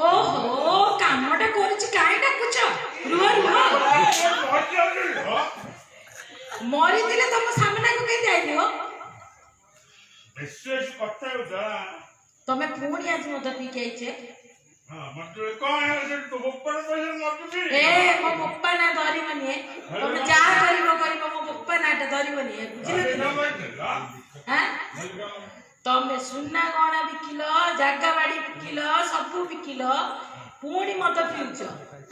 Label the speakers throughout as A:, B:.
A: ओहो कामटा करूची काय डाकुच रुह रुह मरी दिले तुम सामना को कहीं जाइली हो
B: विशेष कथा होता
A: तमे पुणी आज मत पी के आइछे
B: हां मतलब कौन है जे तो बप्पा पैसे मत पी
A: ए मो बप्पा ना धरी बनी तमे जा करिवो मो बप्पा नाटा धरी बनी बुझिलो हां तमे सुन्ना गणा बिकिलो जागा बाड़ी बिकिलो सब बिकिलो पुणी मत पिउछ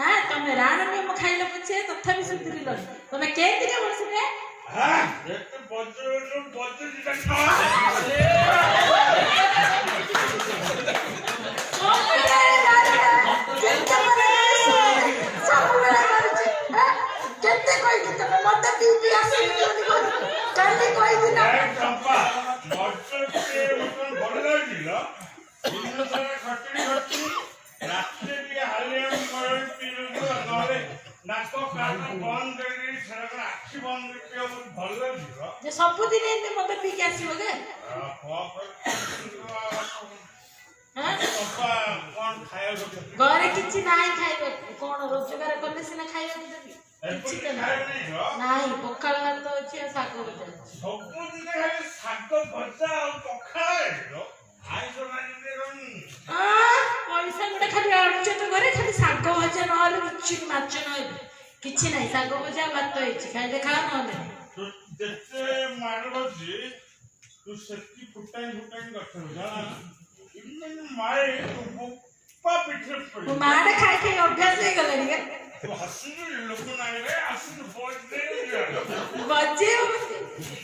A: हां तमे राण नियम खाइलो पछे तथापि सुधरिलो तमे केति के वर्ष रे
B: हां एते बच्चे दिटा खा
A: केते कोई कि तमे मत पी आसी काली कोई दिन
B: चंपा बच्चे के मतलब भले दिला दिन सारा खटनी खटनी रास्ते भी हाले हम कर पीरो नले नाको कान बंद करी सरकार आखि बंद पे भले दिला
A: जे सब दिन एते मत पी के आसीबो गे हां
B: चंपा कोन खाया
A: घरे किछि नाही खाइबो कोन रोजगार करले सिना खाइबो देबी किछि त नाही पखाल भात अछि आ साग भजा
B: सब दिन खाली साग भजा और पखाल आइसो नाही
A: आ पैसा गुडा खाली आडुछ तो घरे खाली साग भजा नहले किछि माछ नाही किछि नाही साग भजा भात अछि खाइले खा नहले
B: तो जते मारबो जी तू सत्ती फुटाई करथो जाना इमन मारे बप्पा पिठे पड़ी
A: माडा खाइ के अभ्यास हे गलनी के
B: तो हसु लोक नाही रे हसु बोल दे
A: बजे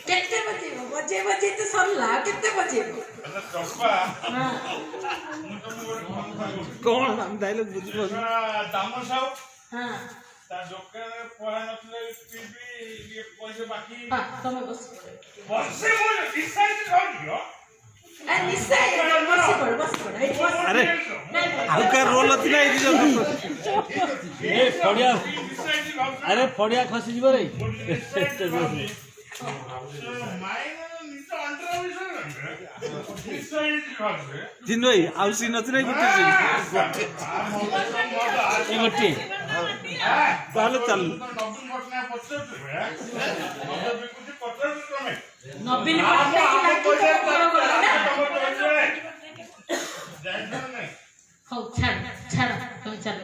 A: केते बजे तो सरला केते बजे
B: अरे चंपा
A: हां
C: कौन हम डायलॉग बुझबो
B: दाम साउ
A: हां
B: ता दोकान परा नथले पीबी ये पैसे बाकी
A: हां तुम बस
B: बसे मोर डिसाइड कर दियो
A: ए निश्चय बस पड़
C: अरे आउ का रोल अछि ना इदी ए फड़िया अरे फड़िया खसी जीव रे दिन भाई आउसी नथले गुटे ए गोटे ताले चल
A: नवीन हो छाड़ तुम चल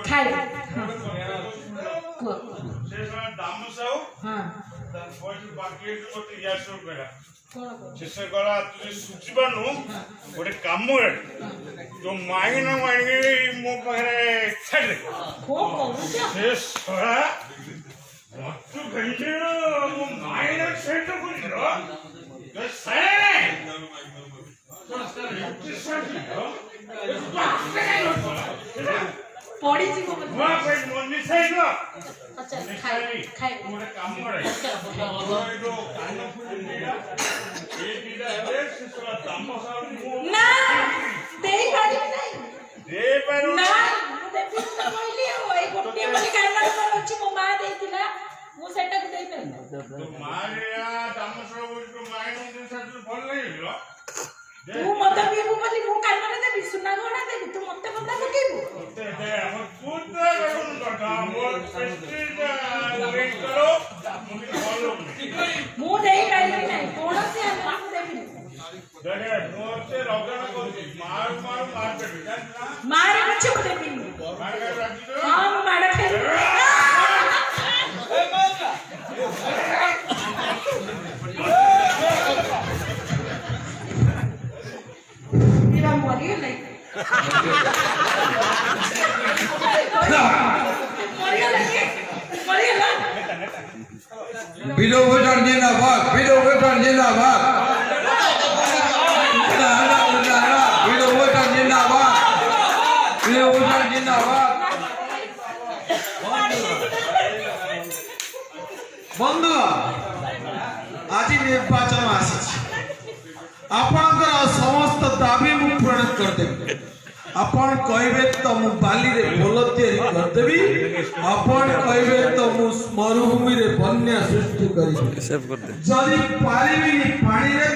A: खाई हां
B: शेष गला तुझे सुचिबानु गोटे काम तो माइना माइने मो पाखरे छाड़ दे
A: को करूछ
B: से सरा मत घंटे मो माइना सेट कुरो तो से
A: पड़ी जी को
B: वा कोई मन निसाई न
A: अच्छा खाई
B: मोरे काम करे जो कान फुलिया ए दिदा रे सेसरा दाम साउ
A: ना देई पाड़ी नहीं
B: दे पारो
A: ना देबी त कहली ओई गोटे मले कान अछि मो मा देइतिला मु सेटा को देइ पारि
B: तो मारिया दाम साउ को माइनो दिन साथ भल नहीं
A: तू मत भी बोली मु कान में देबी सुना गोना देबी तू मते बंदा पकेबू
B: ते हम पूरा रन करता मोर प्रेस्टीज वेट करो मुझे फॉलो
A: मु देई पारि नहीं कोन से हम देबी
B: देखे मोर से रगड़ को मार के जाना
A: मारे पछे देबी
B: मार के रखी दो
A: हां मु मार खाई ए मारा तेरा मरियो नहीं
D: Video wetan जिंदाबाद video wetan जिंदाबाद video wetan जिंदाबाद video wetan जिंदाबाद बंधु आज निर्वाचन आसी आपणकर समस्त दाबी मु पूर्ण कर देबी आपण कहबे तो मु बाली रे बोल तैयारी कर देबी आपण कहबे तो मु मरुभूमि रे ବନ୍ୟା ସୃଷ୍ଟି କରିବି
C: ସେଭ୍ କରିଦେ
D: ଯଦି ପାରିବିନି ପାଣିରେ